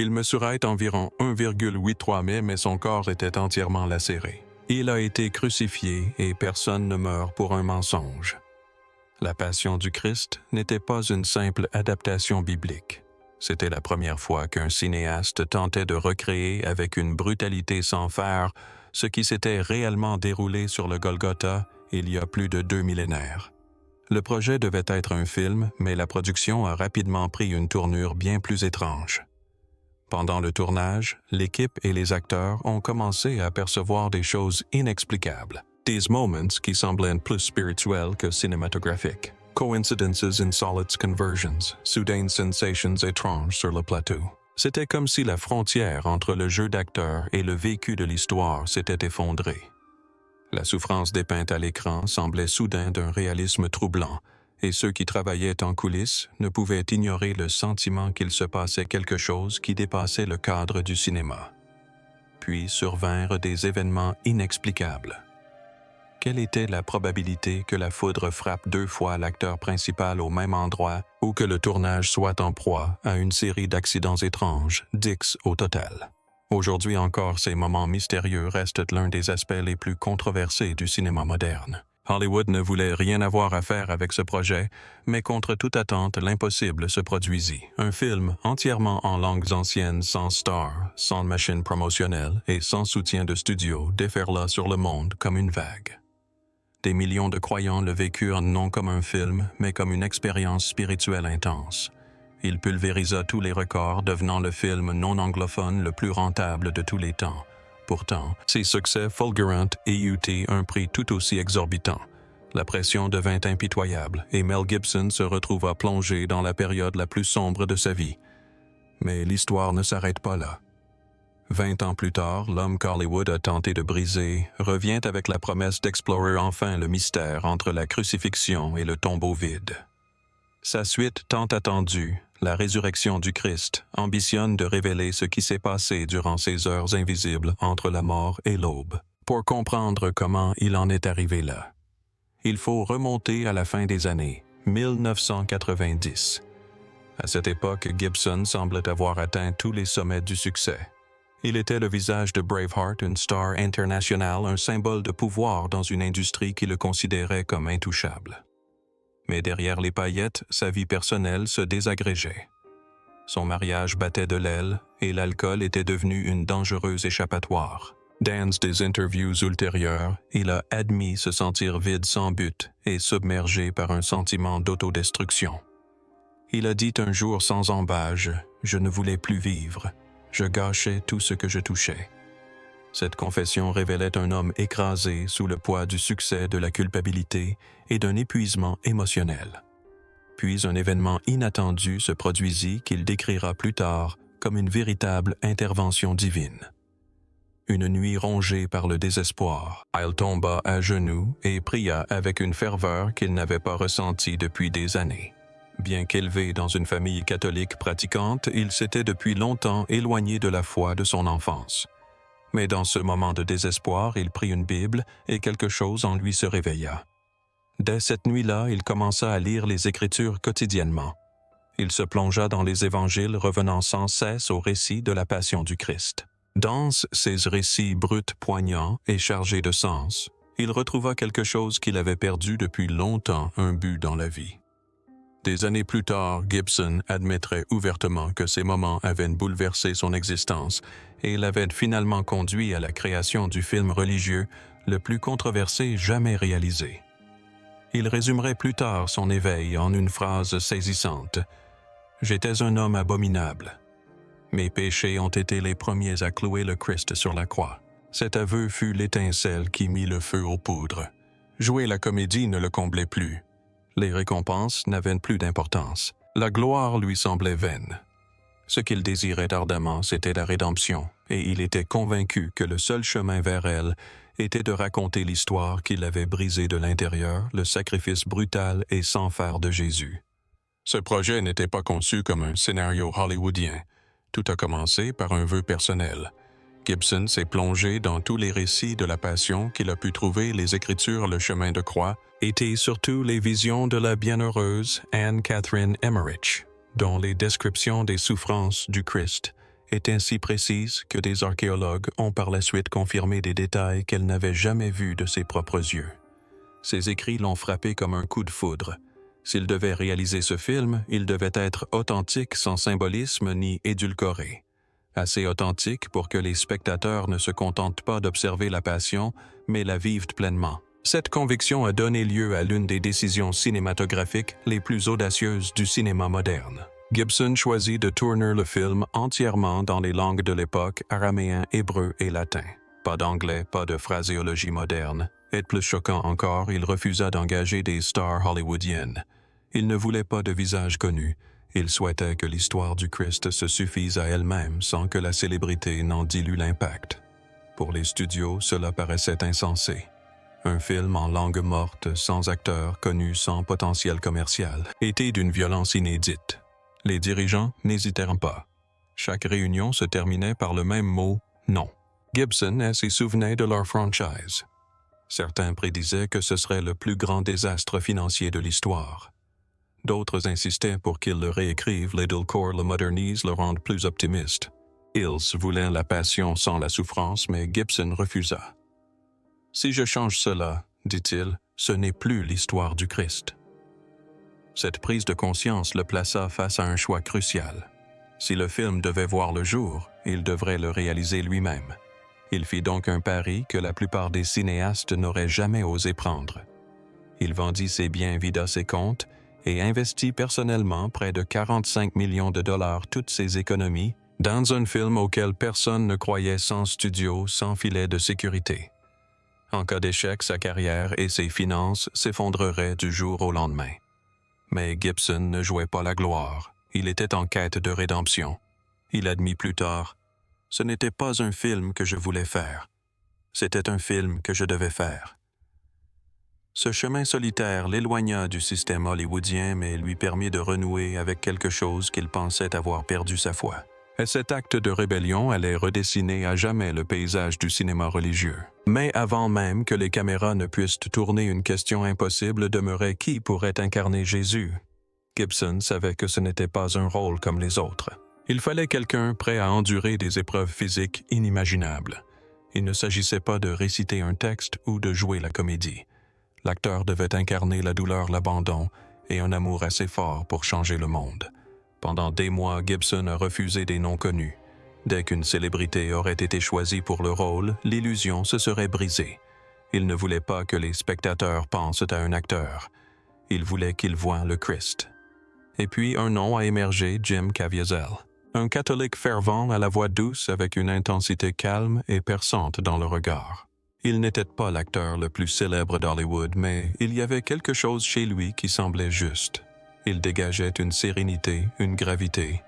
Il mesurait environ 1,83 m, mais son corps était entièrement lacéré. Il a été crucifié et personne ne meurt pour un mensonge. La Passion du Christ n'était pas une simple adaptation biblique. C'était la première fois qu'un cinéaste tentait de recréer avec une brutalité sans faille ce qui s'était réellement déroulé sur le Golgotha il y a plus de 2 millénaires. Le projet devait être un film, mais la production a rapidement pris une tournure bien plus étrange. Pendant le tournage, l'équipe et les acteurs ont commencé à percevoir des choses inexplicables, des moments qui semblaient plus spirituels que cinématographiques. Coincidences insolites conversions, soudaines sensations étranges sur le plateau. C'était comme si la frontière entre le jeu d'acteur et le vécu de l'histoire s'était effondrée. La souffrance dépeinte à l'écran semblait soudain d'un réalisme troublant, et ceux qui travaillaient en coulisses ne pouvaient ignorer le sentiment qu'il se passait quelque chose qui dépassait le cadre du cinéma. Puis survinrent des événements inexplicables. Quelle était la probabilité que la foudre frappe 2 fois l'acteur principal au même endroit ou que le tournage soit en proie à une série d'accidents étranges, 10 au total? Aujourd'hui encore, ces moments mystérieux restent l'un des aspects les plus controversés du cinéma moderne. Hollywood ne voulait rien avoir à faire avec ce projet, mais contre toute attente, l'impossible se produisit. Un film entièrement en langues anciennes, sans star, sans machine promotionnelle et sans soutien de studio déferla sur le monde comme une vague. Des millions de croyants le vécurent non comme un film, mais comme une expérience spirituelle intense. Il pulvérisa tous les records, devenant le film non anglophone le plus rentable de tous les temps. Pourtant, ses succès fulgurants eurent un prix tout aussi exorbitant. La pression devint impitoyable et Mel Gibson se retrouva plongé dans la période la plus sombre de sa vie. Mais l'histoire ne s'arrête pas là. 20 ans plus tard, l'homme qu'Hollywood a tenté de briser revient avec la promesse d'explorer enfin le mystère entre la crucifixion et le tombeau vide. Sa suite tant attendue, La résurrection du Christ, ambitionne de révéler ce qui s'est passé durant ces heures invisibles entre la mort et l'aube. Pour comprendre comment il en est arrivé là, il faut remonter à la fin des années 1990. À cette époque, Gibson semblait avoir atteint tous les sommets du succès. Il était le visage de Braveheart, une star internationale, un symbole de pouvoir dans une industrie qui le considérait comme intouchable. Mais derrière les paillettes, sa vie personnelle se désagrégeait. Son mariage battait de l'aile et l'alcool était devenu une dangereuse échappatoire. Dans des interviews ultérieures, il a admis se sentir vide sans but et submergé par un sentiment d'autodestruction. Il a dit un jour sans embâge « Je ne voulais plus vivre. Je gâchais tout ce que je touchais. » Cette confession révélait un homme écrasé sous le poids du succès, de la culpabilité et d'un épuisement émotionnel. Puis un événement inattendu se produisit qu'il décrira plus tard comme une véritable intervention divine. Une nuit rongée par le désespoir, il tomba à genoux et pria avec une ferveur qu'il n'avait pas ressentie depuis des années. Bien qu'élevé dans une famille catholique pratiquante, il s'était depuis longtemps éloigné de la foi de son enfance. Mais dans ce moment de désespoir, il prit une Bible et quelque chose en lui se réveilla. Dès cette nuit-là, il commença à lire les Écritures quotidiennement. Il se plongea dans les évangiles, revenant sans cesse au récit de la Passion du Christ. Dans ces récits bruts, poignants et chargés de sens, il retrouva quelque chose qu'il avait perdu depuis longtemps, un but dans la vie. Des années plus tard, Gibson admettrait ouvertement que ces moments avaient bouleversé son existence et l'avaient finalement conduit à la création du film religieux le plus controversé jamais réalisé. Il résumerait plus tard son éveil en une phrase saisissante. « J'étais un homme abominable. Mes péchés ont été les premiers à clouer le Christ sur la croix. Cet aveu fut l'étincelle qui mit le feu aux poudres. Jouer la comédie ne le comblait plus. Les récompenses n'avaient plus d'importance. La gloire lui semblait vaine. Ce qu'il désirait ardemment, c'était la rédemption, et il était convaincu que le seul chemin vers elle était de raconter l'histoire qui l'avait brisé de l'intérieur, le sacrifice brutal et sans faille de Jésus. Ce projet n'était pas conçu comme un scénario hollywoodien. Tout a commencé par un vœu personnel. Gibson s'est plongé dans tous les récits de la Passion qu'il a pu trouver les Écritures le chemin de croix, et surtout les visions de la bienheureuse Anne Catherine Emmerich, dont les descriptions des souffrances du Christ est ainsi précise que des archéologues ont par la suite confirmé des détails qu'elle n'avait jamais vus de ses propres yeux. Ses écrits l'ont frappé comme un coup de foudre. S'il devait réaliser ce film, il devait être authentique sans symbolisme ni édulcoré. Assez authentique pour que les spectateurs ne se contentent pas d'observer la passion, mais la vivent pleinement. Cette conviction a donné lieu à l'une des décisions cinématographiques les plus audacieuses du cinéma moderne. Gibson choisit de tourner le film entièrement dans les langues de l'époque, araméen, hébreu et latin. Pas d'anglais, pas de phraséologie moderne. Et plus choquant encore, il refusa d'engager des stars hollywoodiennes. Il ne voulait pas de visage connu. Il souhaitait que l'histoire du Christ se suffise à elle-même sans que la célébrité n'en dilue l'impact. Pour les studios, cela paraissait insensé. Un film en langue morte, sans acteur, connu sans potentiel commercial, était d'une violence inédite. Les dirigeants n'hésitèrent pas. Chaque réunion se terminait par le même mot « non ». Gibson ainsi souvenait de leur franchise. Certains prédisaient que ce serait le plus grand désastre financier de l'histoire. D'autres insistaient pour qu'ils le réécrivent, Lidlcore le modernise, le rendent plus optimiste. Hills voulait la passion sans la souffrance, mais Gibson refusa. « Si je change cela, dit-il, ce n'est plus l'histoire du Christ. » Cette prise de conscience le plaça face à un choix crucial. Si le film devait voir le jour, il devrait le réaliser lui-même. Il fit donc un pari que la plupart des cinéastes n'auraient jamais osé prendre. Il vendit ses biens, vida ses comptes et investit personnellement près de 45 millions de dollars toutes ses économies dans un film auquel personne ne croyait, sans studio, sans filet de sécurité. En cas d'échec, sa carrière et ses finances s'effondreraient du jour au lendemain. Mais Gibson ne jouait pas la gloire. Il était en quête de rédemption. Il admit plus tard, « Ce n'était pas un film que je voulais faire. C'était un film que je devais faire. » Ce chemin solitaire l'éloigna du système hollywoodien, mais lui permit de renouer avec quelque chose qu'il pensait avoir perdu sa foi. Et cet acte de rébellion allait redessiner à jamais le paysage du cinéma religieux. Mais avant même que les caméras ne puissent tourner, une question impossible demeurait: qui pourrait incarner Jésus? Gibson savait que ce n'était pas un rôle comme les autres. Il fallait quelqu'un prêt à endurer des épreuves physiques inimaginables. Il ne s'agissait pas de réciter un texte ou de jouer la comédie. L'acteur devait incarner la douleur, l'abandon et un amour assez fort pour changer le monde. Pendant des mois, Gibson a refusé des noms connus. Dès qu'une célébrité aurait été choisie pour le rôle, l'illusion se serait brisée. Il ne voulait pas que les spectateurs pensent à un acteur. Il voulait qu'ils voient le Christ. Et puis un nom a émergé, Jim Caviezel. Un catholique fervent à la voix douce avec une intensité calme et perçante dans le regard. Il n'était pas l'acteur le plus célèbre d'Hollywood, mais il y avait quelque chose chez lui qui semblait juste. Il dégageait une sérénité, une gravité.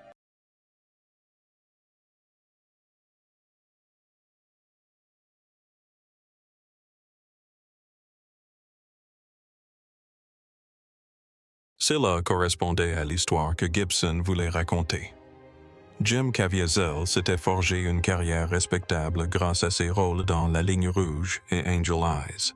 Cela correspondait à l'histoire que Gibson voulait raconter. Jim Caviezel s'était forgé une carrière respectable grâce à ses rôles dans La Ligne Rouge et Angel Eyes.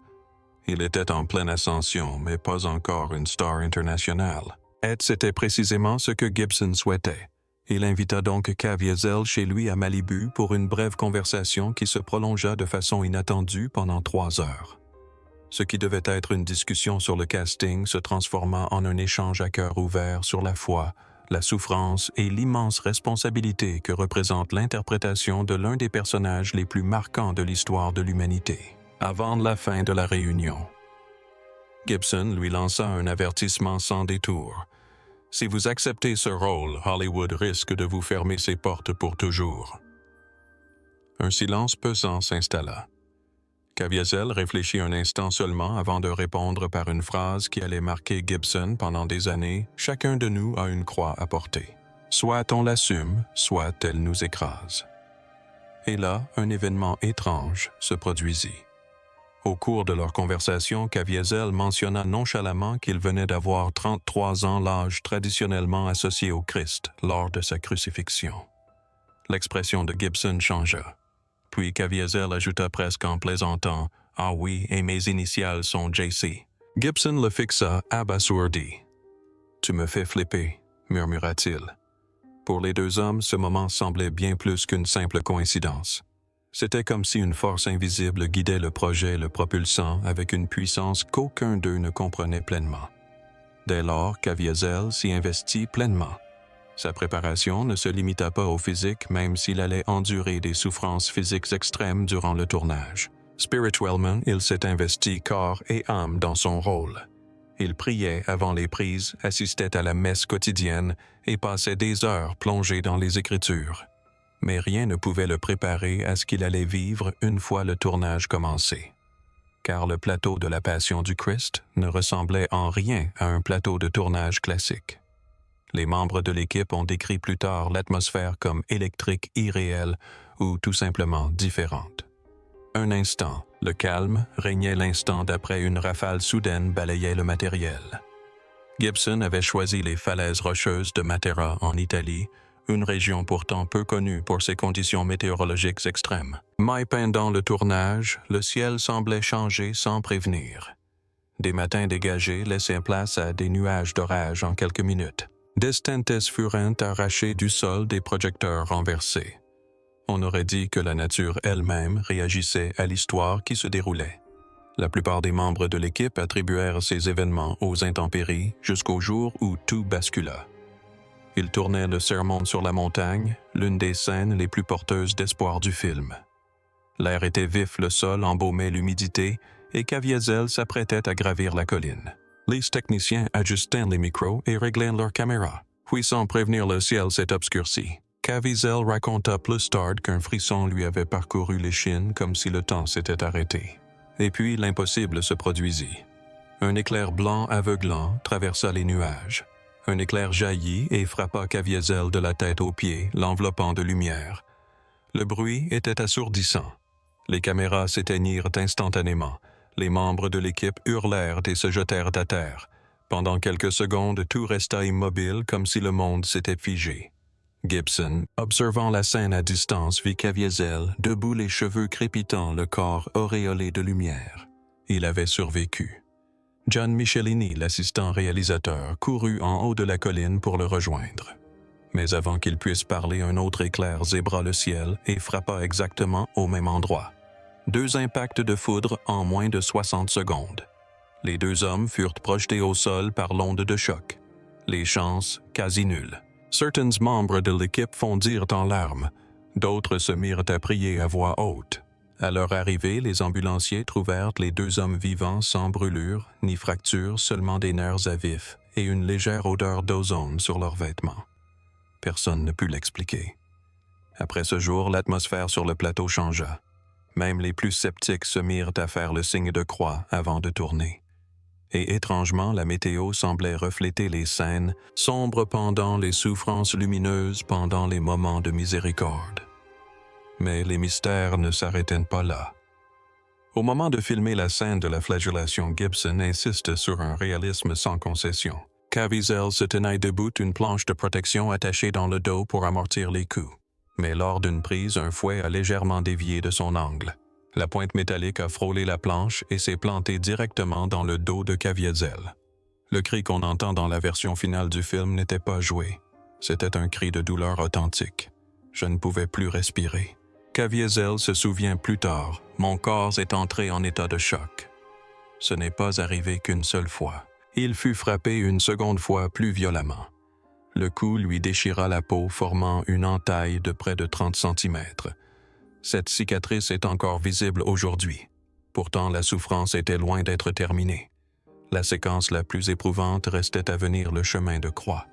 Il était en pleine ascension, mais pas encore une star internationale. Et c'était précisément ce que Gibson souhaitait. Il invita donc Caviezel chez lui à Malibu pour une brève conversation qui se prolongea de façon inattendue pendant 3 heures. Ce qui devait être une discussion sur le casting se transforma en un échange à cœur ouvert sur la foi, la souffrance et l'immense responsabilité que représente l'interprétation de l'un des personnages les plus marquants de l'histoire de l'humanité. Avant la fin de la réunion, Gibson lui lança un avertissement sans détour. « Si vous acceptez ce rôle, Hollywood risque de vous fermer ses portes pour toujours. » Un silence pesant s'installa. Caviezel réfléchit un instant seulement avant de répondre par une phrase qui allait marquer Gibson pendant des années. « Chacun de nous a une croix à porter. Soit on l'assume, soit elle nous écrase. » Et là, un événement étrange se produisit. Au cours de leur conversation, Caviezel mentionna nonchalamment qu'il venait d'avoir 33 ans, l'âge traditionnellement associé au Christ lors de sa crucifixion. L'expression de Gibson changea. Puis Caviezel ajouta presque en plaisantant « Ah oui, et mes initiales sont JC. » Gibson le fixa abasourdi. « Tu me fais flipper, » murmura-t-il. Pour les deux hommes, ce moment semblait bien plus qu'une simple coïncidence. C'était comme si une force invisible guidait le projet le propulsant avec une puissance qu'aucun d'eux ne comprenait pleinement. Dès lors, Caviezel s'y investit pleinement. Sa préparation ne se limita pas au physique, même s'il allait endurer des souffrances physiques extrêmes durant le tournage. Spirituellement, il s'est investi corps et âme dans son rôle. Il priait avant les prises, assistait à la messe quotidienne et passait des heures plongé dans les Écritures. Mais rien ne pouvait le préparer à ce qu'il allait vivre une fois le tournage commencé. Car le plateau de la Passion du Christ ne ressemblait en rien à un plateau de tournage classique. Les membres de l'équipe ont décrit plus tard l'atmosphère comme électrique, irréelle ou tout simplement différente. Un instant, le calme régnait l'instant d'après une rafale soudaine balayait le matériel. Gibson avait choisi les falaises rocheuses de Matera en Italie, une région pourtant peu connue pour ses conditions météorologiques extrêmes. Mais pendant le tournage, le ciel semblait changer sans prévenir. Des matins dégagés laissaient place à des nuages d'orage en quelques minutes. D'estentes furent arrachés du sol des projecteurs renversés. On aurait dit que la nature elle-même réagissait à l'histoire qui se déroulait. La plupart des membres de l'équipe attribuèrent ces événements aux intempéries jusqu'au jour où tout bascula. Ils tournaient le sermon sur la montagne, l'une des scènes les plus porteuses d'espoir du film. L'air était vif, le sol embaumait l'humidité et Caviezel s'apprêtait à gravir la colline. Les techniciens ajustaient les micros et réglaient leurs caméras. Puis sans prévenir, le ciel s'est obscurci. Caviezel raconta plus tard qu'un frisson lui avait parcouru l'échine comme si le temps s'était arrêté. Et puis l'impossible se produisit. Un éclair blanc aveuglant traversa les nuages. Un éclair jaillit et frappa Caviezel de la tête aux pieds, l'enveloppant de lumière. Le bruit était assourdissant. Les caméras s'éteignirent instantanément. Les membres de l'équipe hurlèrent et se jetèrent à terre. Pendant quelques secondes, tout resta immobile comme si le monde s'était figé. Gibson, observant la scène à distance, vit Caviezel, debout les cheveux crépitants, le corps auréolé de lumière. Il avait survécu. John Michelini, l'assistant réalisateur, courut en haut de la colline pour le rejoindre. Mais avant qu'il puisse parler, un autre éclair zébra le ciel et frappa exactement au même endroit. 2 impacts de foudre en moins de 60 secondes. Les 2 hommes furent projetés au sol par l'onde de choc. Les chances quasi nulles. Certains membres de l'équipe fondirent en larmes. D'autres se mirent à prier à voix haute. À leur arrivée, les ambulanciers trouvèrent les 2 hommes vivants sans brûlure ni fracture, seulement des nerfs à vif et une légère odeur d'ozone sur leurs vêtements. Personne ne put l'expliquer. Après ce jour, l'atmosphère sur le plateau changea. Même les plus sceptiques se mirent à faire le signe de croix avant de tourner. Et étrangement, la météo semblait refléter les scènes, sombres pendant les souffrances lumineuses pendant les moments de miséricorde. Mais les mystères ne s'arrêtaient pas là. Au moment de filmer la scène de la flagellation, Gibson insiste sur un réalisme sans concession. Caviezel se tenait debout, une planche de protection attachée dans le dos pour amortir les coups. Mais lors d'une prise, un fouet a légèrement dévié de son angle. La pointe métallique a frôlé la planche et s'est plantée directement dans le dos de Caviezel. Le cri qu'on entend dans la version finale du film n'était pas joué. C'était un cri de douleur authentique. Je ne pouvais plus respirer. Caviezel se souvient plus tard, mon corps est entré en état de choc. Ce n'est pas arrivé qu'une seule fois. Il fut frappé une seconde fois plus violemment. Le coup lui déchira la peau, formant une entaille de près de 30 cm. Cette cicatrice est encore visible aujourd'hui. Pourtant, la souffrance était loin d'être terminée. La séquence la plus éprouvante restait à venir, le chemin de croix.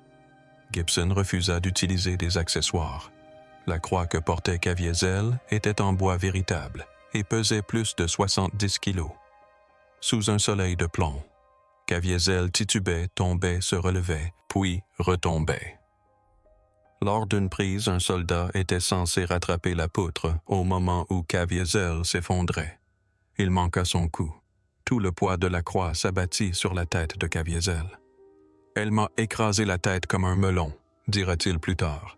Gibson refusa d'utiliser des accessoires. La croix que portait Caviezel était en bois véritable et pesait plus de 70 kilos. Sous un soleil de plomb, Caviezel titubait, tombait, se relevait, puis retombait. Lors d'une prise, un soldat était censé rattraper la poutre au moment où Caviezel s'effondrait. Il manqua son coup. Tout le poids de la croix s'abattit sur la tête de Caviezel. « Elle m'a écrasé la tête comme un melon », dira-t-il plus tard.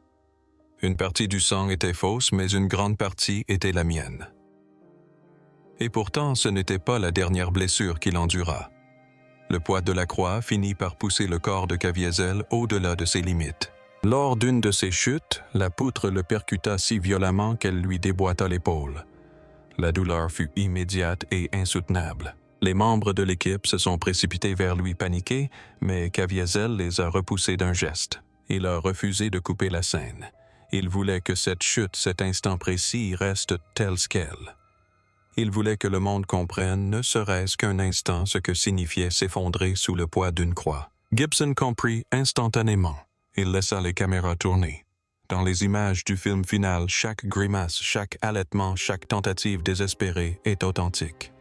Une partie du sang était fausse, mais une grande partie était la mienne. Et pourtant, ce n'était pas la dernière blessure qu'il endura. Le poids de la croix finit par pousser le corps de Caviezel au-delà de ses limites. Lors d'une de ces chutes, la poutre le percuta si violemment qu'elle lui déboîta l'épaule. La douleur fut immédiate et insoutenable. Les membres de l'équipe se sont précipités vers lui paniqués, mais Caviezel les a repoussés d'un geste. Il a refusé de couper la scène. Il voulait que cette chute, cet instant précis, reste telle qu'elle. Il voulait que le monde comprenne, ne serait-ce qu'un instant, ce que signifiait s'effondrer sous le poids d'une croix. Gibson comprit instantanément. Il laissa les caméras tourner. Dans les images du film final, chaque grimace, chaque halètement, chaque tentative désespérée est authentique.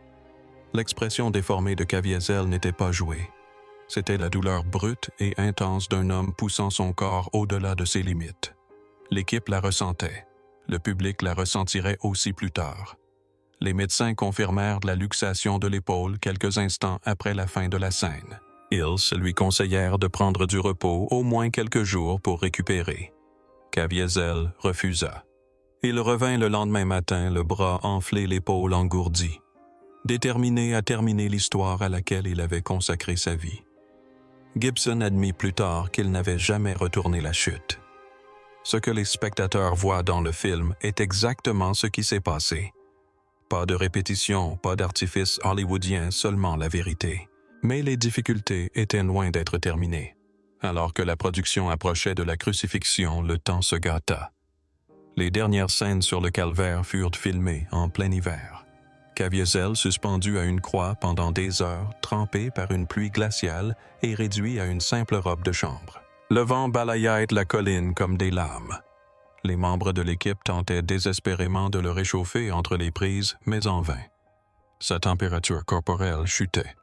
L'expression déformée de Caviezel n'était pas jouée. C'était la douleur brute et intense d'un homme poussant son corps au-delà de ses limites. L'équipe la ressentait. Le public la ressentirait aussi plus tard. Les médecins confirmèrent la luxation de l'épaule quelques instants après la fin de la scène. Ils lui conseillèrent de prendre du repos au moins quelques jours pour récupérer. Caviezel refusa. Il revint le lendemain matin, le bras enflé, l'épaule engourdie, déterminé à terminer l'histoire à laquelle il avait consacré sa vie. Gibson admit plus tard qu'il n'avait jamais retourné la chute. Ce que les spectateurs voient dans le film est exactement ce qui s'est passé. Pas de répétition, pas d'artifice hollywoodien, seulement la vérité. Mais les difficultés étaient loin d'être terminées. Alors que la production approchait de la crucifixion, le temps se gâta. Les dernières scènes sur le calvaire furent filmées en plein hiver. Caviezel, suspendu à une croix pendant des heures, trempé par une pluie glaciale et réduit à une simple robe de chambre. Le vent balayait la colline comme des lames. Les membres de l'équipe tentaient désespérément de le réchauffer entre les prises, mais en vain. Sa température corporelle chutait.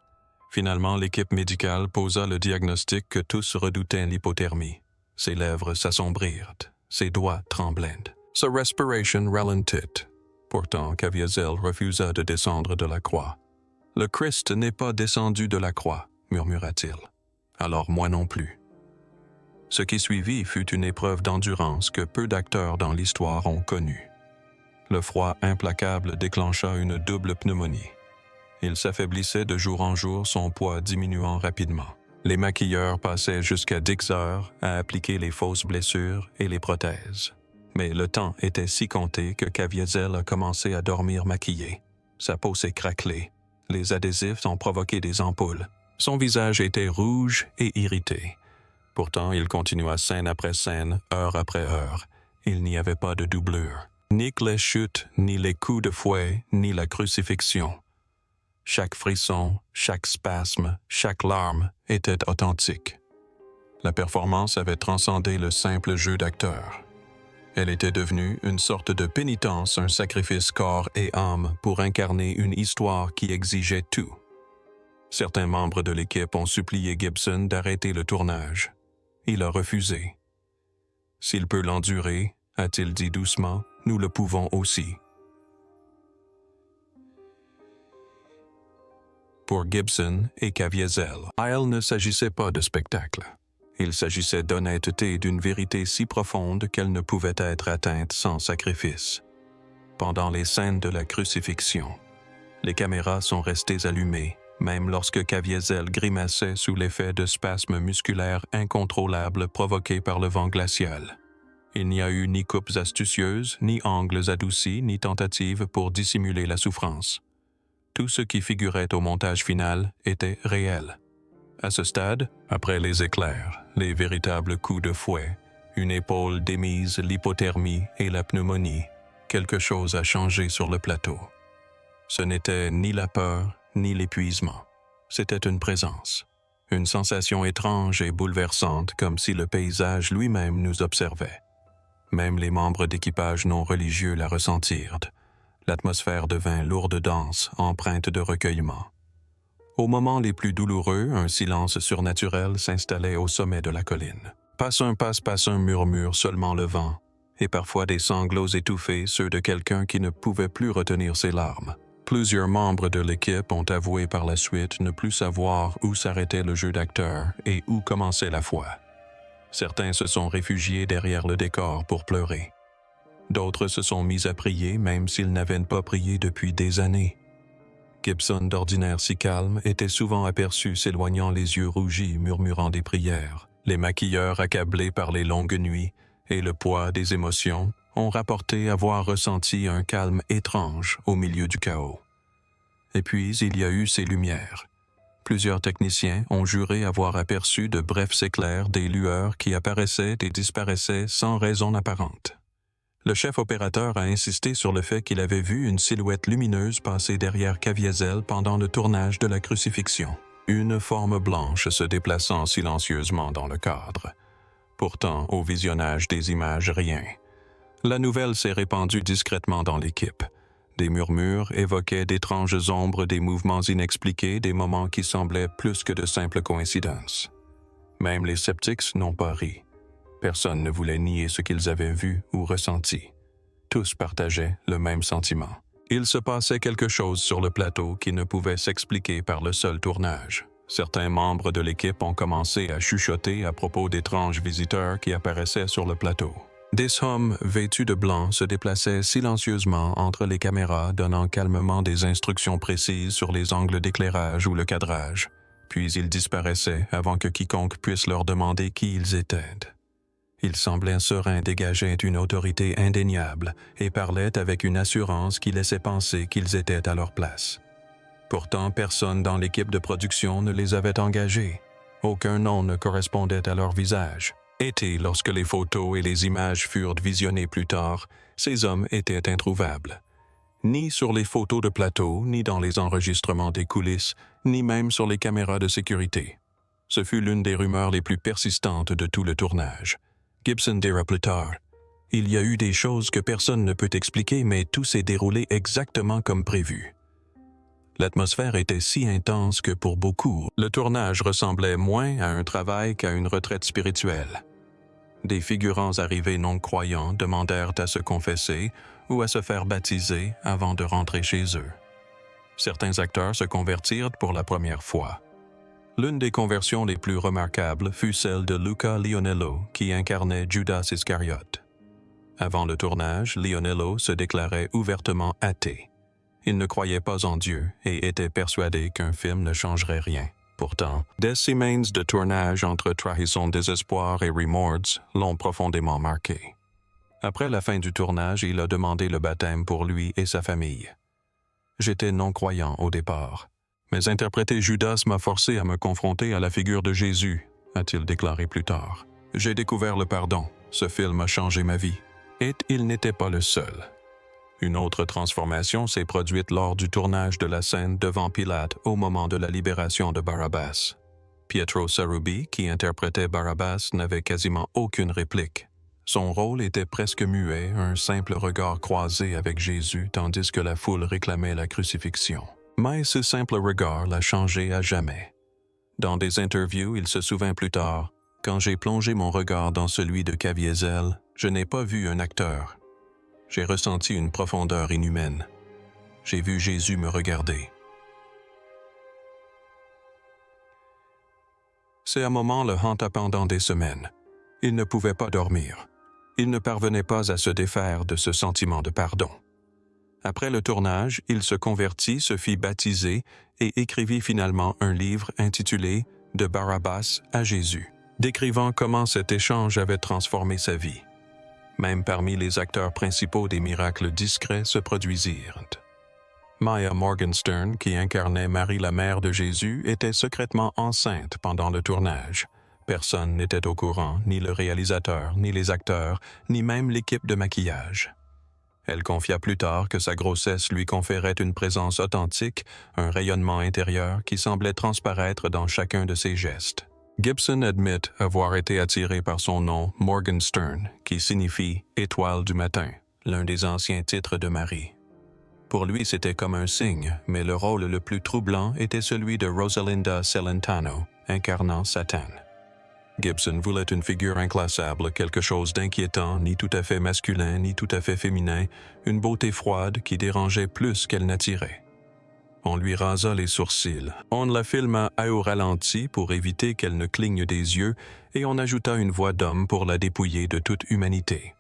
Finalement, l'équipe médicale posa le diagnostic que tous redoutaient l'hypothermie. Ses lèvres s'assombrirent, ses doigts tremblaient. Sa respiration ralentit. Pourtant, Caviezel refusa de descendre de la croix. « Le Christ n'est pas descendu de la croix, » murmura-t-il. « Alors moi non plus. » Ce qui suivit fut une épreuve d'endurance que peu d'acteurs dans l'histoire ont connue. Le froid implacable déclencha une double pneumonie. Il s'affaiblissait de jour en jour, son poids diminuant rapidement. Les maquilleurs passaient jusqu'à 10 heures à appliquer les fausses blessures et les prothèses. Mais le temps était si compté que Caviezel a commencé à dormir maquillé. Sa peau s'est craquelée. Les adhésifs ont provoqué des ampoules. Son visage était rouge et irrité. Pourtant, il continua scène après scène, heure après heure. Il n'y avait pas de doublure. Ni les chutes, ni les coups de fouet, ni la crucifixion. Chaque frisson, chaque spasme, chaque larme était authentique. La performance avait transcendé le simple jeu d'acteur. Elle était devenue une sorte de pénitence, un sacrifice corps et âme pour incarner une histoire qui exigeait tout. Certains membres de l'équipe ont supplié Gibson d'arrêter le tournage. Il a refusé. « S'il peut l'endurer, a-t-il dit doucement, nous le pouvons aussi. » Pour Gibson et Caviezel, il ne s'agissait pas de spectacle. Il s'agissait d'honnêteté, d'une vérité si profonde qu'elle ne pouvait être atteinte sans sacrifice. Pendant les scènes de la crucifixion, les caméras sont restées allumées, même lorsque Caviezel grimaçait sous l'effet de spasmes musculaires incontrôlables provoqués par le vent glacial. Il n'y a eu ni coupes astucieuses, ni angles adoucis, ni tentatives pour dissimuler la souffrance. Tout ce qui figurait au montage final était réel. À ce stade, après les éclairs, les véritables coups de fouet, une épaule démise, l'hypothermie et la pneumonie, quelque chose a changé sur le plateau. Ce n'était ni la peur, ni l'épuisement. C'était une présence, une sensation étrange et bouleversante, comme si le paysage lui-même nous observait. Même les membres d'équipage non religieux la ressentirent. L'atmosphère devint lourde dense, empreinte de recueillement. Aux moments les plus douloureux, un silence surnaturel s'installait au sommet de la colline. Passe un murmure seulement le vent, et parfois des sanglots étouffés, ceux de quelqu'un qui ne pouvait plus retenir ses larmes. Plusieurs membres de l'équipe ont avoué par la suite ne plus savoir où s'arrêtait le jeu d'acteur et où commençait la foi. Certains se sont réfugiés derrière le décor pour pleurer. D'autres se sont mis à prier même s'ils n'avaient pas prié depuis des années. Gibson, d'ordinaire si calme, était souvent aperçu s'éloignant les yeux rougis, murmurant des prières. Les maquilleurs accablés par les longues nuits et le poids des émotions ont rapporté avoir ressenti un calme étrange au milieu du chaos. Et puis, il y a eu ces lumières. Plusieurs techniciens ont juré avoir aperçu de brefs éclairs, des lueurs qui apparaissaient et disparaissaient sans raison apparente. Le chef opérateur a insisté sur le fait qu'il avait vu une silhouette lumineuse passer derrière Caviezel pendant le tournage de la crucifixion. Une forme blanche se déplaçant silencieusement dans le cadre. Pourtant, au visionnage des images, rien. La nouvelle s'est répandue discrètement dans l'équipe. Des murmures évoquaient d'étranges ombres, des mouvements inexpliqués, des moments qui semblaient plus que de simples coïncidences. Même les sceptiques n'ont pas ri. Personne ne voulait nier ce qu'ils avaient vu ou ressenti. Tous partageaient le même sentiment. Il se passait quelque chose sur le plateau qui ne pouvait s'expliquer par le seul tournage. Certains membres de l'équipe ont commencé à chuchoter à propos d'étranges visiteurs qui apparaissaient sur le plateau. Des hommes vêtus de blanc se déplaçaient silencieusement entre les caméras, donnant calmement des instructions précises sur les angles d'éclairage ou le cadrage. Puis ils disparaissaient avant que quiconque puisse leur demander qui ils étaient. Ils semblaient sereins, dégageaient une autorité indéniable et parlaient avec une assurance qui laissait penser qu'ils étaient à leur place. Pourtant, personne dans l'équipe de production ne les avait engagés. Aucun nom ne correspondait à leur visage. Et lorsque les photos et les images furent visionnées plus tard, ces hommes étaient introuvables. Ni sur les photos de plateau, ni dans les enregistrements des coulisses, ni même sur les caméras de sécurité. Ce fut l'une des rumeurs les plus persistantes de tout le tournage. Gibson dira plus tard, « Il y a eu des choses que personne ne peut expliquer, mais tout s'est déroulé exactement comme prévu. » L'atmosphère était si intense que pour beaucoup, le tournage ressemblait moins à un travail qu'à une retraite spirituelle. Des figurants arrivés non-croyants demandèrent à se confesser ou à se faire baptiser avant de rentrer chez eux. Certains acteurs se convertirent pour la première fois. L'une des conversions les plus remarquables fut celle de Luca Lionello, qui incarnait Judas Iscariote. Avant le tournage, Lionello se déclarait ouvertement athée. Il ne croyait pas en Dieu et était persuadé qu'un film ne changerait rien. Pourtant, des semaines de tournage entre trahison, désespoir et remords l'ont profondément marqué. Après la fin du tournage, il a demandé le baptême pour lui et sa famille. « J'étais non-croyant au départ, mais interpréter Judas m'a forcé à me confronter à la figure de Jésus, a-t-il déclaré plus tard. J'ai découvert le pardon. Ce film a changé ma vie. Et il n'était pas le seul. Une autre transformation s'est produite lors du tournage de la scène devant Pilate au moment de la libération de Barabbas. Pietro Sarubi, qui interprétait Barabbas, n'avait quasiment aucune réplique. Son rôle était presque muet, un simple regard croisé avec Jésus tandis que la foule réclamait la crucifixion. Mais ce simple regard l'a changé à jamais. Dans des interviews, il se souvint plus tard, « Quand j'ai plongé mon regard dans celui de Caviezel, je n'ai pas vu un acteur. J'ai ressenti une profondeur inhumaine. J'ai vu Jésus me regarder. » Ces moments le hanta pendant des semaines. Il ne pouvait pas dormir. Il ne parvenait pas à se défaire de ce sentiment de pardon. Après le tournage, il se convertit, se fit baptiser et écrivit finalement un livre intitulé « De Barabbas à Jésus », décrivant comment cet échange avait transformé sa vie. Même parmi les acteurs principaux, des miracles discrets se produisirent. Maya Morgenstern, qui incarnait Marie la mère de Jésus, était secrètement enceinte pendant le tournage. Personne n'était au courant, ni le réalisateur, ni les acteurs, ni même l'équipe de maquillage. Elle confia plus tard que sa grossesse lui conférait une présence authentique, un rayonnement intérieur qui semblait transparaître dans chacun de ses gestes. Gibson admet avoir été attiré par son nom Morgenstern, qui signifie « étoile du matin », l'un des anciens titres de Marie. Pour lui, c'était comme un signe, mais le rôle le plus troublant était celui de Rosalinda Celentano, incarnant Satan. Gibson voulait une figure inclassable, quelque chose d'inquiétant, ni tout à fait masculin, ni tout à fait féminin, une beauté froide qui dérangeait plus qu'elle n'attirait. On lui rasa les sourcils. On la filma au ralenti pour éviter qu'elle ne cligne des yeux et on ajouta une voix d'homme pour la dépouiller de toute humanité.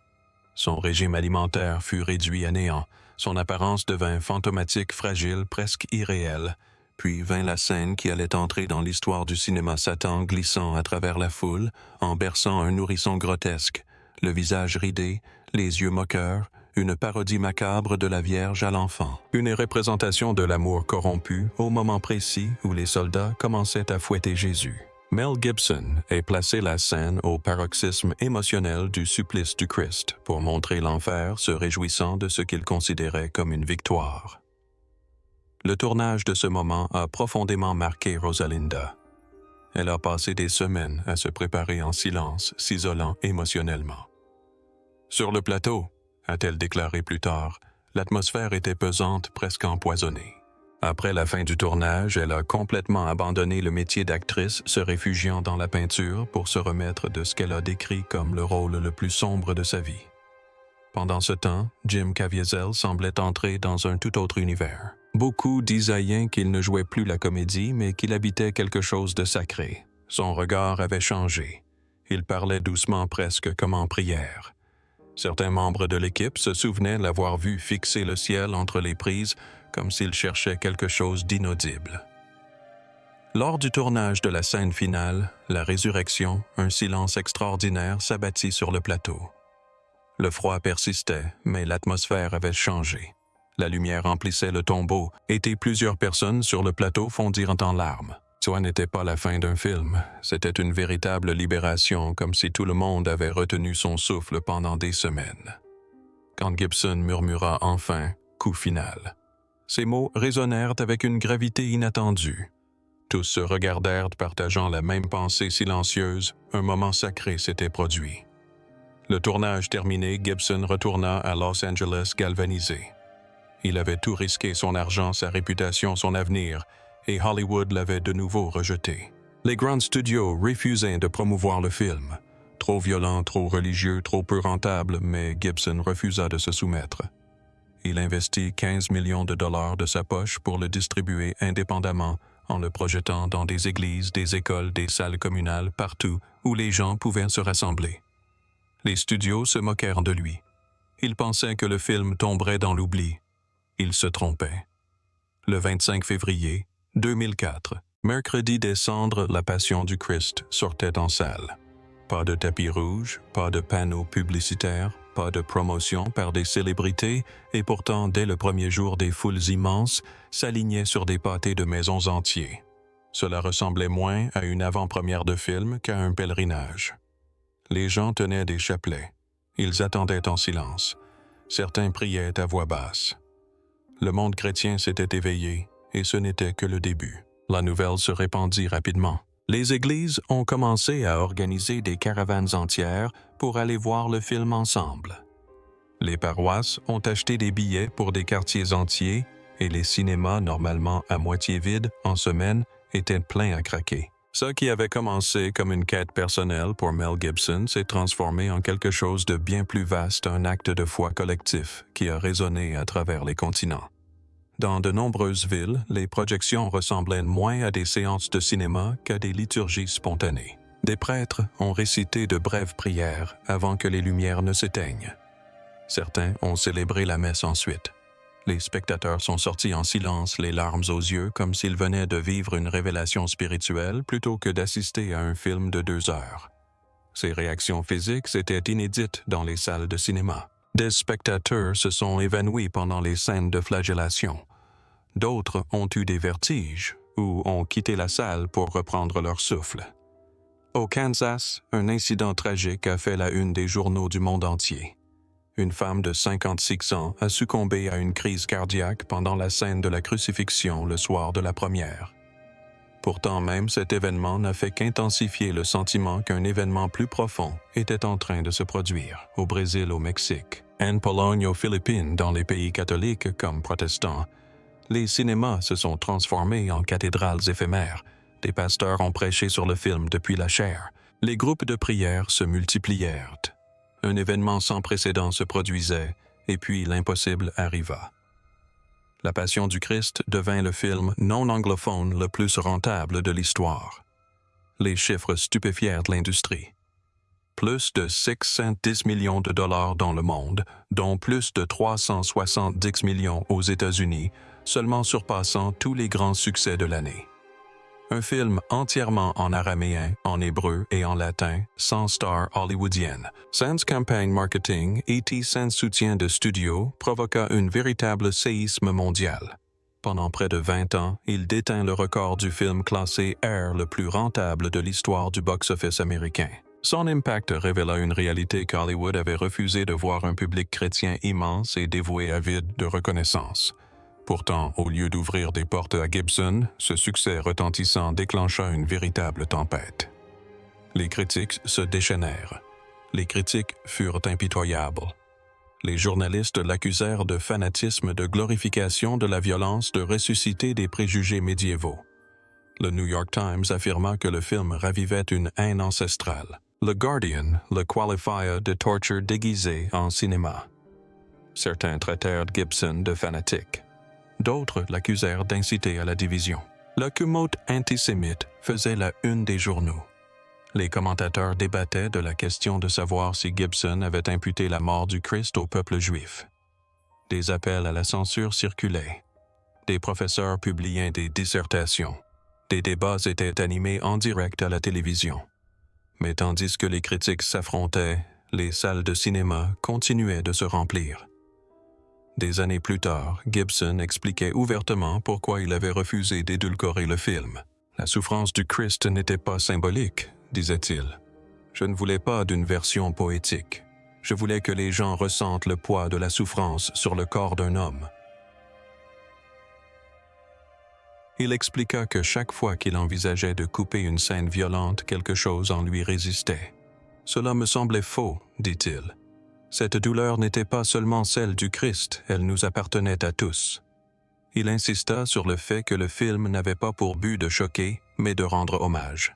Son régime alimentaire fut réduit à néant. Son apparence devint fantomatique, fragile, presque irréelle. puis vint la scène qui allait entrer dans l'histoire du cinéma, Satan glissant à travers la foule, en berçant un nourrisson grotesque, le visage ridé, les yeux moqueurs, une parodie macabre de la Vierge à l'enfant. Une représentation de l'amour corrompu au moment précis où les soldats commençaient à fouetter Jésus. Mel Gibson ait placé la scène au paroxysme émotionnel du supplice du Christ pour montrer l'enfer se réjouissant de ce qu'il considérait comme une victoire. Le tournage de ce moment a profondément marqué Rosalinda. Elle a passé des semaines à se préparer en silence, s'isolant émotionnellement. Sur le plateau, a-t-elle déclaré plus tard, l'atmosphère était pesante, presque empoisonnée. Après la fin du tournage, elle a complètement abandonné le métier d'actrice, se réfugiant dans la peinture pour se remettre de ce qu'elle a décrit comme le rôle le plus sombre de sa vie. Pendant ce temps, Jim Caviezel semblait entrer dans un tout autre univers. Beaucoup disaient qu'il ne jouait plus la comédie, mais qu'il habitait quelque chose de sacré. Son regard avait changé. Il parlait doucement, presque comme en prière. Certains membres de l'équipe se souvenaient l'avoir vu fixer le ciel entre les prises, comme s'il cherchait quelque chose d'inaudible. Lors du tournage de la scène finale, la résurrection, un silence extraordinaire s'abattit sur le plateau. Le froid persistait, mais l'atmosphère avait changé. La lumière emplissait le tombeau, et plusieurs personnes sur le plateau fondirent en larmes. Ce n'était pas la fin d'un film, c'était une véritable libération, comme si tout le monde avait retenu son souffle pendant des semaines. Quand Gibson murmura enfin « coup final », ces mots résonnèrent avec une gravité inattendue. Tous se regardèrent partageant la même pensée silencieuse, un moment sacré s'était produit. Le tournage terminé, Gibson retourna à Los Angeles galvanisé. Il avait tout risqué, son argent, sa réputation, son avenir, et Hollywood l'avait de nouveau rejeté. Les grands studios refusaient de promouvoir le film. Trop violent, trop religieux, trop peu rentable, mais Gibson refusa de se soumettre. Il investit 15 millions de dollars de sa poche pour le distribuer indépendamment en le projetant dans des églises, des écoles, des salles communales, partout où les gens pouvaient se rassembler. Les studios se moquèrent de lui. Ils pensaient que le film tomberait dans l'oubli. Ils se trompaient. Le 25 février 2004, mercredi des cendres, La Passion du Christ sortait en salle. Pas de tapis rouge, pas de panneaux publicitaires, pas de promotion par des célébrités, et pourtant, dès le premier jour, des foules immenses s'alignaient sur des pâtés de maisons entiers. Cela ressemblait moins à une avant-première de film qu'à un pèlerinage. Les gens tenaient des chapelets. Ils attendaient en silence. Certains priaient à voix basse. Le monde chrétien s'était éveillé, et ce n'était que le début. La nouvelle se répandit rapidement. Les églises ont commencé à organiser des caravanes entières pour aller voir le film ensemble. Les paroisses ont acheté des billets pour des quartiers entiers et les cinémas, normalement à moitié vides en semaine, étaient pleins à craquer. Ce qui avait commencé comme une quête personnelle pour Mel Gibson s'est transformé en quelque chose de bien plus vaste, un acte de foi collectif qui a résonné à travers les continents. Dans de nombreuses villes, les projections ressemblaient moins à des séances de cinéma qu'à des liturgies spontanées. Des prêtres ont récité de brèves prières avant que les lumières ne s'éteignent. Certains ont célébré la messe ensuite. Les spectateurs sont sortis en silence, les larmes aux yeux, comme s'ils venaient de vivre une révélation spirituelle plutôt que d'assister à un film de 2 heures. Ces réactions physiques étaient inédites dans les salles de cinéma. Des spectateurs se sont évanouis pendant les scènes de flagellation. D'autres ont eu des vertiges ou ont quitté la salle pour reprendre leur souffle. Au Kansas, un incident tragique a fait la une des journaux du monde entier. Une femme de 56 ans a succombé à une crise cardiaque pendant la scène de la crucifixion le soir de la première. Pourtant même, cet événement n'a fait qu'intensifier le sentiment qu'un événement plus profond était en train de se produire, au Brésil, au Mexique, en Pologne, aux Philippines, dans les pays catholiques comme protestants. Les cinémas se sont transformés en cathédrales éphémères. Des pasteurs ont prêché sur le film depuis la chair. Les groupes de prière se multiplièrent. Un événement sans précédent se produisait, et puis l'impossible arriva. La Passion du Christ devint le film non anglophone le plus rentable de l'histoire. Les chiffres stupéfièrent l'industrie. Plus de 610 millions de dollars dans le monde, dont plus de 370 millions aux États-Unis, seulement surpassant tous les grands succès de l'année. Un film entièrement en araméen, en hébreu et en latin, sans star hollywoodienne, sans campagne marketing et sans soutien de studio, provoqua un véritable séisme mondial. Pendant près de 20 ans, il détint le record du film classé R le plus rentable de l'histoire du box-office américain. Son impact révéla une réalité qu'Hollywood avait refusé de voir un public chrétien immense et dévoué avide de reconnaissance. Pourtant, au lieu d'ouvrir des portes à Gibson, ce succès retentissant déclencha une véritable tempête. Les critiques se déchaînèrent. Les critiques furent impitoyables. Les journalistes l'accusèrent de fanatisme, de glorification de la violence, de ressusciter des préjugés médiévaux. Le New York Times affirma que le film ravivait une haine ancestrale. Le Guardian le qualifia de torture déguisée en cinéma. Certains traitèrent Gibson de fanatique. D'autres l'accusèrent d'inciter à la division. La cumote antisémite faisait la une des journaux. Les commentateurs débattaient de la question de savoir si Gibson avait imputé la mort du Christ au peuple juif. Des appels à la censure circulaient. Des professeurs publiaient des dissertations. Des débats étaient animés en direct à la télévision. Mais tandis que les critiques s'affrontaient, les salles de cinéma continuaient de se remplir. Des années plus tard, Gibson expliquait ouvertement pourquoi il avait refusé d'édulcorer le film. La souffrance du Christ n'était pas symbolique, disait-il. Je ne voulais pas d'une version poétique. Je voulais que les gens ressentent le poids de la souffrance sur le corps d'un homme. Il expliqua que chaque fois qu'il envisageait de couper une scène violente, quelque chose en lui résistait. « Cela me semblait faux, dit-il. Cette douleur n'était pas seulement celle du Christ, elle nous appartenait à tous. » Il insista sur le fait que le film n'avait pas pour but de choquer, mais de rendre hommage.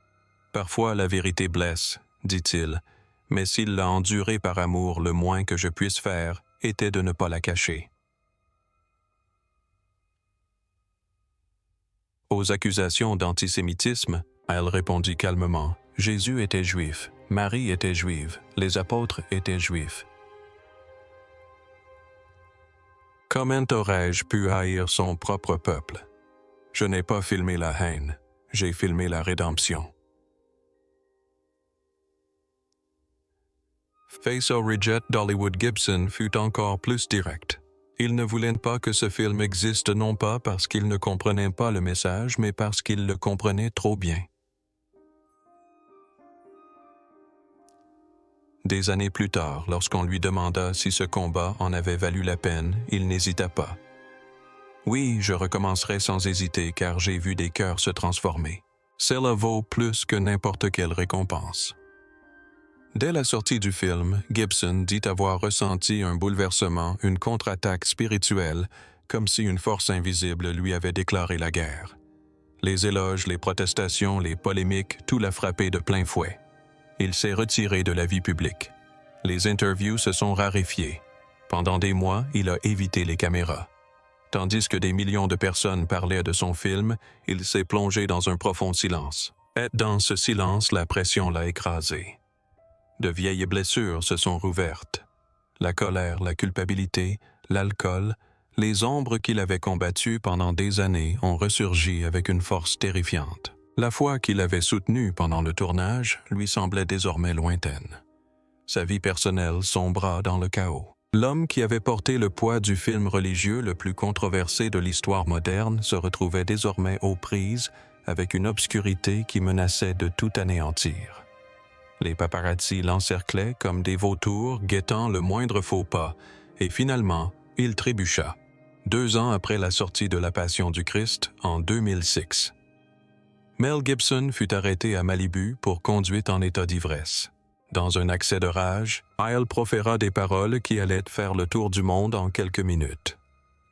« Parfois la vérité blesse, dit-il, mais s'il l'a endurée par amour, le moins que je puisse faire était de ne pas la cacher. » Aux accusations d'antisémitisme, elle répondit calmement « Jésus était juif, Marie était juive, les apôtres étaient juifs. Comment aurais-je pu haïr son propre peuple? Je n'ai pas filmé la haine, j'ai filmé la rédemption. » Face au rejet d'Hollywood, Gibson fut encore plus direct. Il ne voulait pas que ce film existe non pas parce qu'il ne comprenait pas le message, mais parce qu'il le comprenait trop bien. Des années plus tard, lorsqu'on lui demanda si ce combat en avait valu la peine, il n'hésita pas. « Oui, je recommencerai sans hésiter car j'ai vu des cœurs se transformer. Cela vaut plus que n'importe quelle récompense. » Dès la sortie du film, Gibson dit avoir ressenti un bouleversement, une contre-attaque spirituelle, comme si une force invisible lui avait déclaré la guerre. Les éloges, les protestations, les polémiques, tout l'a frappé de plein fouet. Il s'est retiré de la vie publique. Les interviews se sont raréfiées. Pendant des mois, il a évité les caméras. Tandis que des millions de personnes parlaient de son film, il s'est plongé dans un profond silence. Et dans ce silence, la pression l'a écrasé. De vieilles blessures se sont rouvertes. La colère, la culpabilité, l'alcool, les ombres qu'il avait combattues pendant des années ont ressurgi avec une force terrifiante. La foi qu'il avait soutenue pendant le tournage lui semblait désormais lointaine. Sa vie personnelle sombra dans le chaos. L'homme qui avait porté le poids du film religieux le plus controversé de l'histoire moderne se retrouvait désormais aux prises avec une obscurité qui menaçait de tout anéantir. Les paparazzi l'encerclaient comme des vautours guettant le moindre faux pas, et finalement, il trébucha, 2 ans après la sortie de La Passion du Christ en 2006. Mel Gibson fut arrêté à Malibu pour conduite en état d'ivresse. Dans un accès de rage, il proféra des paroles qui allaient faire le tour du monde en quelques minutes.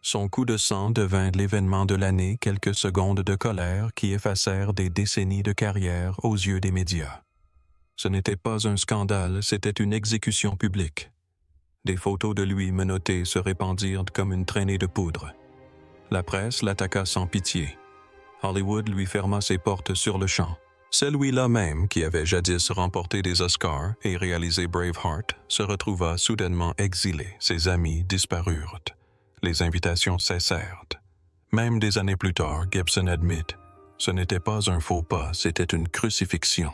Son coup de sang devint l'événement de l'année, quelques secondes de colère qui effacèrent des décennies de carrière aux yeux des médias. Ce n'était pas un scandale, c'était une exécution publique. Des photos de lui menotté se répandirent comme une traînée de poudre. La presse l'attaqua sans pitié. Hollywood lui ferma ses portes sur le champ. Celui-là même, qui avait jadis remporté des Oscars et réalisé Braveheart, se retrouva soudainement exilé. Ses amis disparurent. Les invitations cessèrent. Même des années plus tard, Gibson admet, ce n'était pas un faux pas, c'était une crucifixion.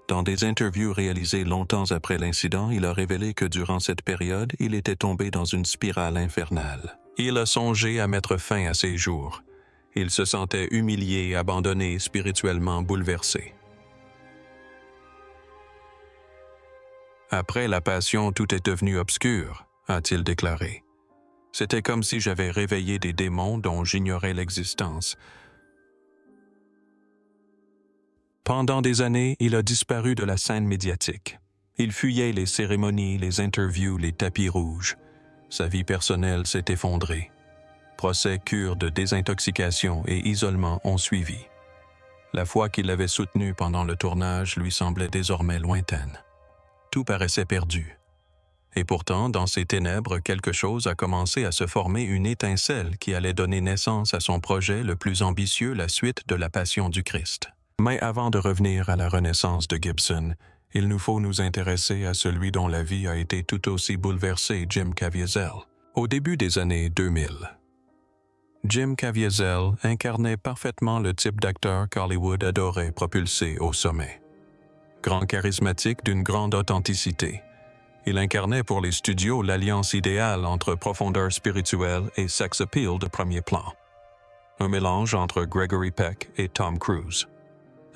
Dans des interviews réalisées longtemps après l'incident, il a révélé que durant cette période, il était tombé dans une spirale infernale. Il a songé à mettre fin à ses jours. Il se sentait humilié, abandonné, spirituellement bouleversé. Après la passion, tout est devenu obscur, a-t-il déclaré. C'était comme si j'avais réveillé des démons dont j'ignorais l'existence. Pendant des années, il a disparu de la scène médiatique. Il fuyait les cérémonies, les interviews, les tapis rouges. Sa vie personnelle s'est effondrée. Procès, cures de désintoxication et isolement ont suivi. La foi qu'il avait soutenue pendant le tournage lui semblait désormais lointaine. Tout paraissait perdu. Et pourtant, dans ces ténèbres, quelque chose a commencé à se former, une étincelle qui allait donner naissance à son projet le plus ambitieux, la suite de la Passion du Christ. Mais avant de revenir à la renaissance de Gibson, il nous faut nous intéresser à celui dont la vie a été tout aussi bouleversée, Jim Caviezel. Au début des années 2000, Jim Caviezel incarnait parfaitement le type d'acteur qu'Hollywood adorait propulser au sommet. Grand charismatique d'une grande authenticité, il incarnait pour les studios l'alliance idéale entre profondeur spirituelle et sex appeal de premier plan. Un mélange entre Gregory Peck et Tom Cruise.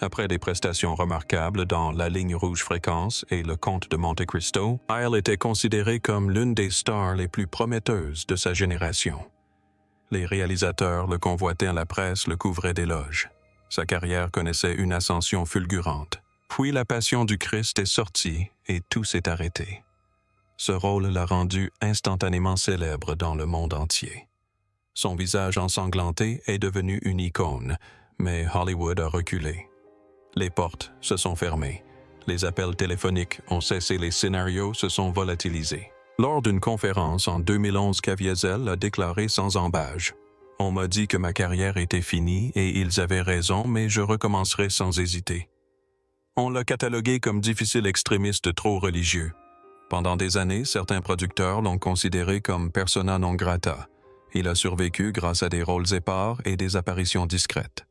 Après des prestations remarquables dans La Ligne rouge fréquence et Le Comte de Monte Cristo, Kyle était considéré comme l'une des stars les plus prometteuses de sa génération. Les réalisateurs le convoitaient à la presse, le couvraient d'éloges. Sa carrière connaissait une ascension fulgurante. Puis la Passion du Christ est sortie et tout s'est arrêté. Ce rôle l'a rendu instantanément célèbre dans le monde entier. Son visage ensanglanté est devenu une icône, mais Hollywood a reculé. Les portes se sont fermées. Les appels téléphoniques ont cessé, les scénarios se sont volatilisés. Lors d'une conférence en 2011, Caviezel a déclaré sans ambages « On m'a dit que ma carrière était finie et ils avaient raison, mais je recommencerai sans hésiter. » On l'a catalogué comme difficile extrémiste trop religieux. Pendant des années, certains producteurs l'ont considéré comme persona non grata. Il a survécu grâce à des rôles épars et des apparitions discrètes.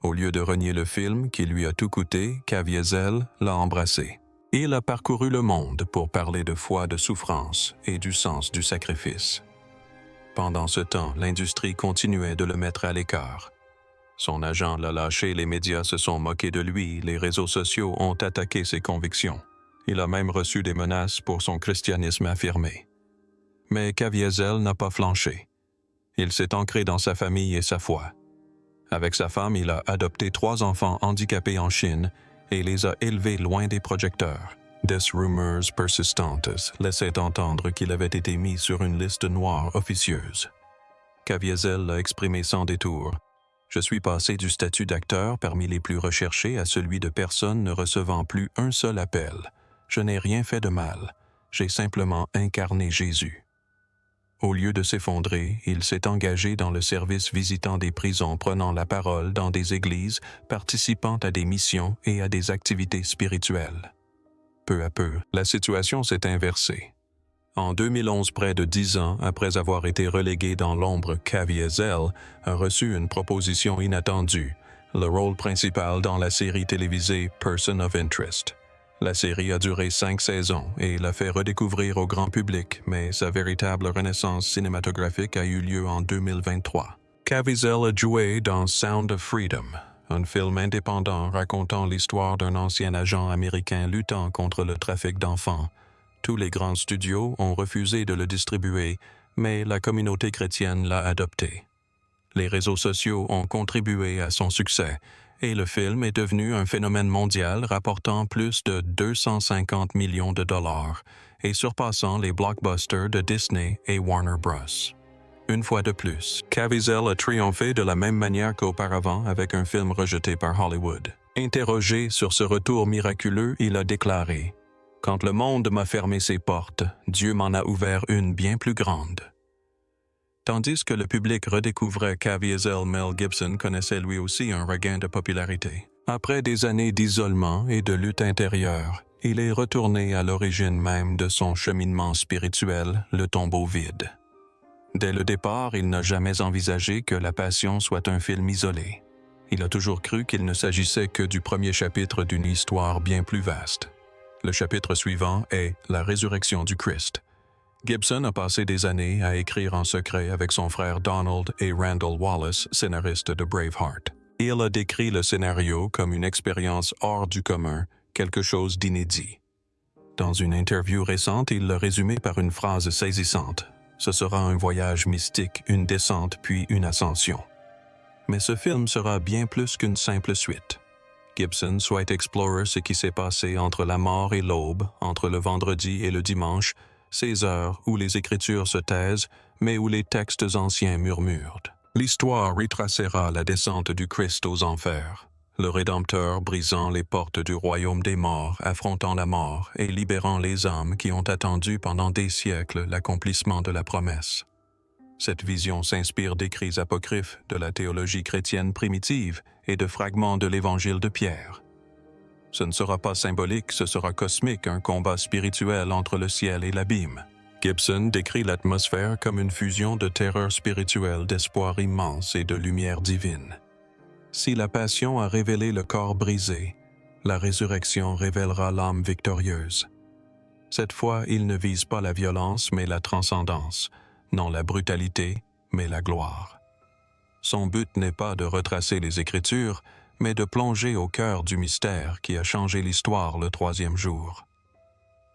Au lieu de renier le film qui lui a tout coûté, Caviezel l'a embrassé. Il a parcouru le monde pour parler de foi, de souffrance et du sens du sacrifice. Pendant ce temps, l'industrie continuait de le mettre à l'écart. Son agent l'a lâché, les médias se sont moqués de lui, les réseaux sociaux ont attaqué ses convictions. Il a même reçu des menaces pour son christianisme affirmé. Mais Caviezel n'a pas flanché. Il s'est ancré dans sa famille et sa foi. Avec sa femme, il a adopté 3 enfants handicapés en Chine et les a élevés loin des projecteurs. Des rumeurs persistantes laissaient entendre qu'il avait été mis sur une liste noire officieuse. Caviezel l'a exprimé sans détour. « Je suis passé du statut d'acteur parmi les plus recherchés à celui de personne ne recevant plus un seul appel. Je n'ai rien fait de mal. J'ai simplement incarné Jésus. » Au lieu de s'effondrer, il s'est engagé dans le service visitant des prisons, prenant la parole dans des églises, participant à des missions et à des activités spirituelles. Peu à peu, la situation s'est inversée. En 2011, près de 10 ans après avoir été relégué dans l'ombre, Caviezel a reçu une proposition inattendue, le rôle principal dans la série télévisée Person of Interest. La série a duré 5 saisons et l'a fait redécouvrir au grand public, mais sa véritable renaissance cinématographique a eu lieu en 2023. Caviezel a joué dans Sound of Freedom, un film indépendant racontant l'histoire d'un ancien agent américain luttant contre le trafic d'enfants. Tous les grands studios ont refusé de le distribuer, mais la communauté chrétienne l'a adopté. Les réseaux sociaux ont contribué à son succès, et le film est devenu un phénomène mondial rapportant plus de 250 millions de dollars et surpassant les blockbusters de Disney et Warner Bros. Une fois de plus, Caviezel a triomphé de la même manière qu'auparavant avec un film rejeté par Hollywood. Interrogé sur ce retour miraculeux, il a déclaré « Quand le monde m'a fermé ses portes, Dieu m'en a ouvert une bien plus grande. » Tandis que le public redécouvrait Caviezel, Mel Gibson connaissait lui aussi un regain de popularité. Après des années d'isolement et de lutte intérieure, il est retourné à l'origine même de son cheminement spirituel, le tombeau vide. Dès le départ, il n'a jamais envisagé que La Passion soit un film isolé. Il a toujours cru qu'il ne s'agissait que du premier chapitre d'une histoire bien plus vaste. Le chapitre suivant est La résurrection du Christ. Gibson a passé des années à écrire en secret avec son frère Donald et Randall Wallace, scénariste de Braveheart. Il a décrit le scénario comme une expérience hors du commun, quelque chose d'inédit. Dans une interview récente, il l'a résumé par une phrase saisissante. Ce sera un voyage mystique, une descente puis une ascension. Mais ce film sera bien plus qu'une simple suite. Gibson souhaite explorer ce qui s'est passé entre la mort et l'aube, entre le vendredi et le dimanche, ces heures où les Écritures se taisent, mais où les textes anciens murmurent. L'histoire retracera la descente du Christ aux enfers, le Rédempteur brisant les portes du royaume des morts, affrontant la mort et libérant les âmes qui ont attendu pendant des siècles l'accomplissement de la promesse. Cette vision s'inspire d'écrits apocryphes de la théologie chrétienne primitive et de fragments de l'Évangile de Pierre. Ce ne sera pas symbolique, ce sera cosmique, un combat spirituel entre le ciel et l'abîme. Gibson décrit l'atmosphère comme une fusion de terreur spirituelle, d'espoir immense et de lumière divine. Si la passion a révélé le corps brisé, la résurrection révélera l'âme victorieuse. Cette fois, il ne vise pas la violence, mais la transcendance, non la brutalité, mais la gloire. Son but n'est pas de retracer les Écritures, mais de plonger au cœur du mystère qui a changé l'histoire le troisième jour.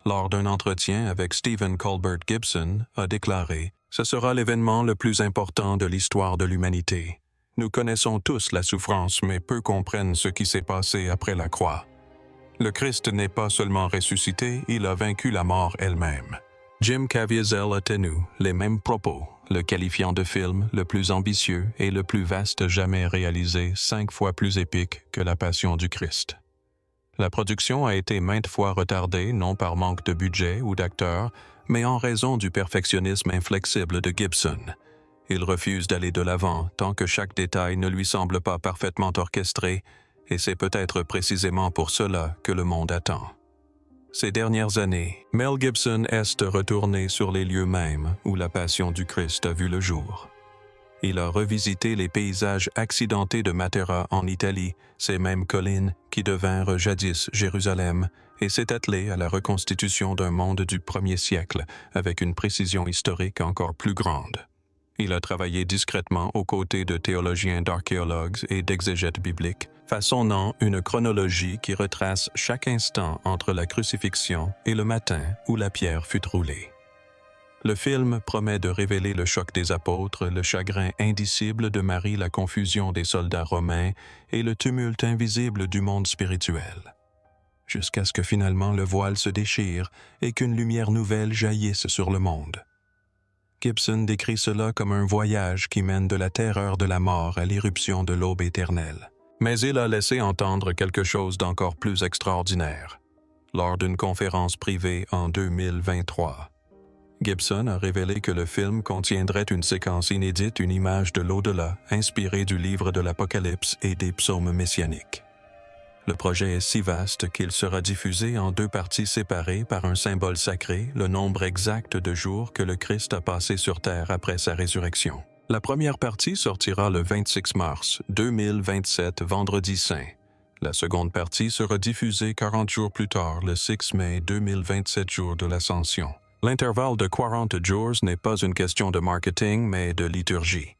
Lors d'un entretien avec Stephen Colbert Gibson, a déclaré « Ce sera l'événement le plus important de l'histoire de l'humanité. Nous connaissons tous la souffrance, mais peu comprennent ce qui s'est passé après la croix. Le Christ n'est pas seulement ressuscité, il a vaincu la mort elle-même. » Jim Caviezel a tenu les mêmes propos, le qualifiant de film le plus ambitieux et le plus vaste jamais réalisé, 5 fois plus épique que La Passion du Christ. La production a été maintes fois retardée, non par manque de budget ou d'acteurs, mais en raison du perfectionnisme inflexible de Gibson. Il refuse d'aller de l'avant tant que chaque détail ne lui semble pas parfaitement orchestré, et c'est peut-être précisément pour cela que le monde attend. Ces dernières années, Mel Gibson est retourné sur les lieux mêmes où la Passion du Christ a vu le jour. Il a revisité les paysages accidentés de Matera en Italie, ces mêmes collines qui devinrent jadis Jérusalem, et s'est attelé à la reconstitution d'un monde du 1er siècle avec une précision historique encore plus grande. Il a travaillé discrètement aux côtés de théologiens, d'archéologues et d'exégètes bibliques, façonnant une chronologie qui retrace chaque instant entre la crucifixion et le matin où la pierre fut roulée. Le film promet de révéler le choc des apôtres, le chagrin indicible de Marie, la confusion des soldats romains et le tumulte invisible du monde spirituel. Jusqu'à ce que finalement le voile se déchire et qu'une lumière nouvelle jaillisse sur le monde. Gibson décrit cela comme un voyage qui mène de la terreur de la mort à l'irruption de l'aube éternelle. Mais il a laissé entendre quelque chose d'encore plus extraordinaire. Lors d'une conférence privée en 2023, Gibson a révélé que le film contiendrait une séquence inédite, une image de l'au-delà, inspirée du livre de l'Apocalypse et des psaumes messianiques. Le projet est si vaste qu'il sera diffusé en 2 parties séparées par un symbole sacré, le nombre exact de jours que le Christ a passé sur terre après sa résurrection. La première partie sortira le 26 mars 2027, vendredi saint. La seconde partie sera diffusée 40 jours plus tard, le 6 mai 2027, jour de l'Ascension. L'intervalle de 40 jours n'est pas une question de marketing, mais de liturgie.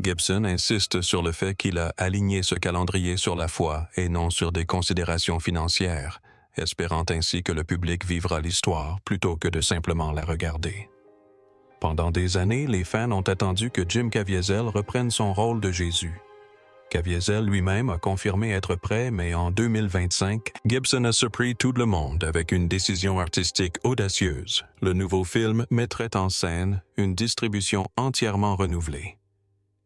Gibson insiste sur le fait qu'il a aligné ce calendrier sur la foi et non sur des considérations financières, espérant ainsi que le public vivra l'histoire plutôt que de simplement la regarder. Pendant des années, les fans ont attendu que Jim Caviezel reprenne son rôle de Jésus. Caviezel lui-même a confirmé être prêt, mais en 2025, Gibson a surpris tout le monde avec une décision artistique audacieuse. Le nouveau film mettrait en scène une distribution entièrement renouvelée.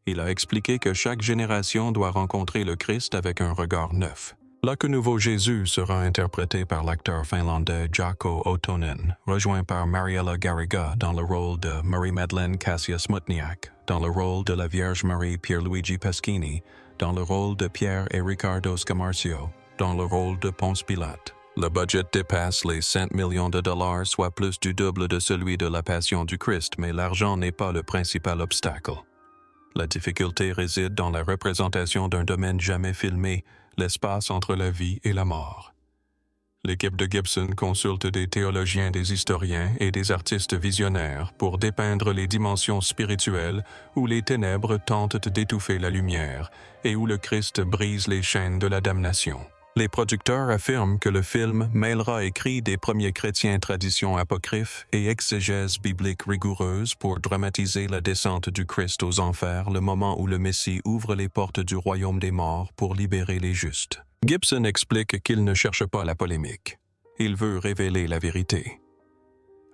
Il a expliqué que chaque génération doit rencontrer le Christ avec un regard neuf. Là que Nouveau Jésus sera interprété par l'acteur finlandais Jaakko Ottonen, rejoint par Mariella Garriga dans le rôle de Marie-Madeleine Cassia-Smutniak, dans le rôle de la Vierge Marie Pierluigi Paschini, dans le rôle de Pierre et Riccardo Scamarcio, dans le rôle de Ponce Pilate. Le budget dépasse les 100 millions de dollars, soit plus du double de celui de la Passion du Christ, mais l'argent n'est pas le principal obstacle. La difficulté réside dans la représentation d'un domaine jamais filmé, l'espace entre la vie et la mort. L'équipe de Gibson consulte des théologiens, des historiens et des artistes visionnaires pour dépeindre les dimensions spirituelles où les ténèbres tentent d'étouffer la lumière et où le Christ brise les chaînes de la damnation. Les producteurs affirment que le film mêlera écrits des premiers chrétiens, traditions apocryphes et exégèse biblique rigoureuse pour dramatiser la descente du Christ aux enfers, le moment où le Messie ouvre les portes du royaume des morts pour libérer les justes. Gibson explique qu'il ne cherche pas la polémique. Il veut révéler la vérité.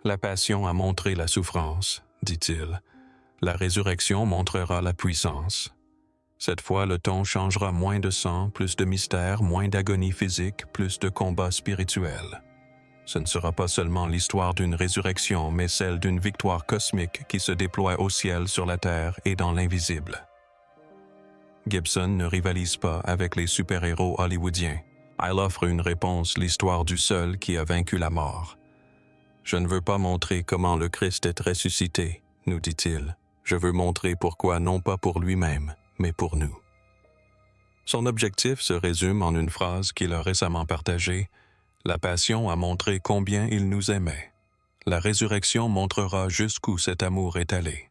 La passion a montré la souffrance, dit-il. La résurrection montrera la puissance. Cette fois, le ton changera, moins de sang, plus de mystère, moins d'agonie physique, plus de combat spirituel. Ce ne sera pas seulement l'histoire d'une résurrection, mais celle d'une victoire cosmique qui se déploie au ciel, sur la terre et dans l'invisible. Gibson ne rivalise pas avec les super-héros hollywoodiens. Il offre une réponse, l'histoire du seul qui a vaincu la mort. « Je ne veux pas montrer comment le Christ est ressuscité, nous dit-il. Je veux montrer pourquoi, non pas pour lui-même, mais pour nous. » Son objectif se résume en une phrase qu'il a récemment partagée. « La passion a montré combien il nous aimait. La résurrection montrera jusqu'où cet amour est allé. »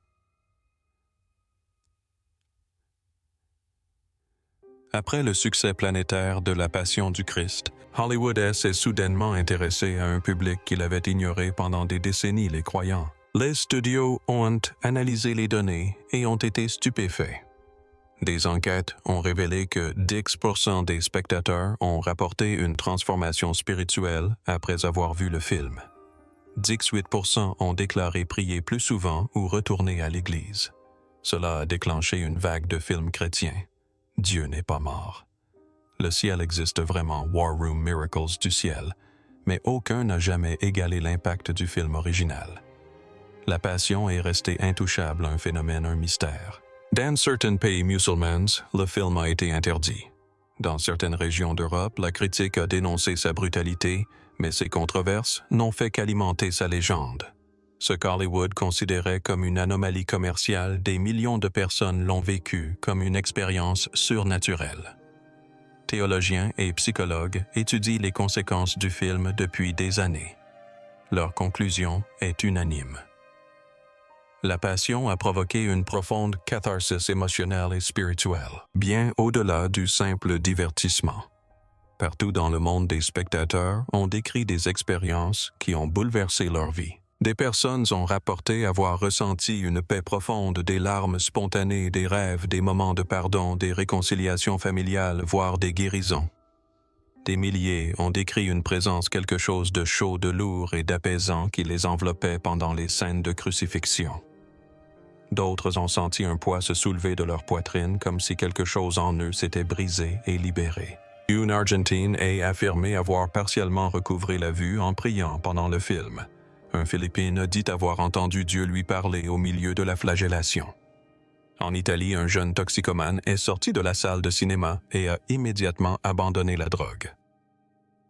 Après le succès planétaire de La Passion du Christ, Hollywood s'est soudainement intéressé à un public qu'il avait ignoré pendant des décennies, les croyants. Les studios ont analysé les données et ont été stupéfaits. Des enquêtes ont révélé que 10% des spectateurs ont rapporté une transformation spirituelle après avoir vu le film. 18% ont déclaré prier plus souvent ou retourner à l'église. Cela a déclenché une vague de films chrétiens. Dieu n'est pas mort. Le ciel existe vraiment, War Room Miracles du ciel, mais aucun n'a jamais égalé l'impact du film original. La passion est restée intouchable, un phénomène, un mystère. Dans certains pays musulmans, le film a été interdit. Dans certaines régions d'Europe, la critique a dénoncé sa brutalité, mais ces controverses n'ont fait qu'alimenter sa légende. Ce qu'Hollywood considérait comme une anomalie commerciale, des millions de personnes l'ont vécu comme une expérience surnaturelle. Théologiens et psychologues étudient les conséquences du film depuis des années. Leur conclusion est unanime. La passion a provoqué une profonde catharsis émotionnelle et spirituelle, bien au-delà du simple divertissement. Partout dans le monde, des spectateurs ont décrit des expériences qui ont bouleversé leur vie. Des personnes ont rapporté avoir ressenti une paix profonde, des larmes spontanées, des rêves, des moments de pardon, des réconciliations familiales, voire des guérisons. Des milliers ont décrit une présence, quelque chose de chaud, de lourd et d'apaisant qui les enveloppait pendant les scènes de crucifixion. D'autres ont senti un poids se soulever de leur poitrine comme si quelque chose en eux s'était brisé et libéré. Une Argentine a affirmé avoir partiellement recouvré la vue en priant pendant le film. Un Philippine dit avoir entendu Dieu lui parler au milieu de la flagellation. En Italie, un jeune toxicomane est sorti de la salle de cinéma et a immédiatement abandonné la drogue.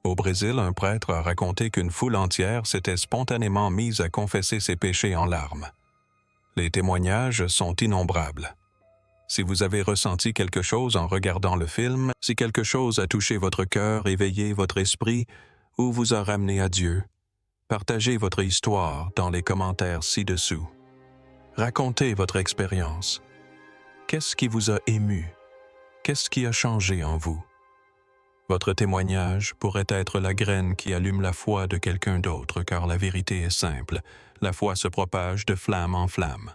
Au Brésil, un prêtre a raconté qu'une foule entière s'était spontanément mise à confesser ses péchés en larmes. Les témoignages sont innombrables. Si vous avez ressenti quelque chose en regardant le film, si quelque chose a touché votre cœur, éveillé votre esprit ou vous a ramené à Dieu, partagez votre histoire dans les commentaires ci-dessous. Racontez votre expérience. Qu'est-ce qui vous a ému? Qu'est-ce qui a changé en vous? Votre témoignage pourrait être la graine qui allume la foi de quelqu'un d'autre, car la vérité est simple. La foi se propage de flamme en flamme.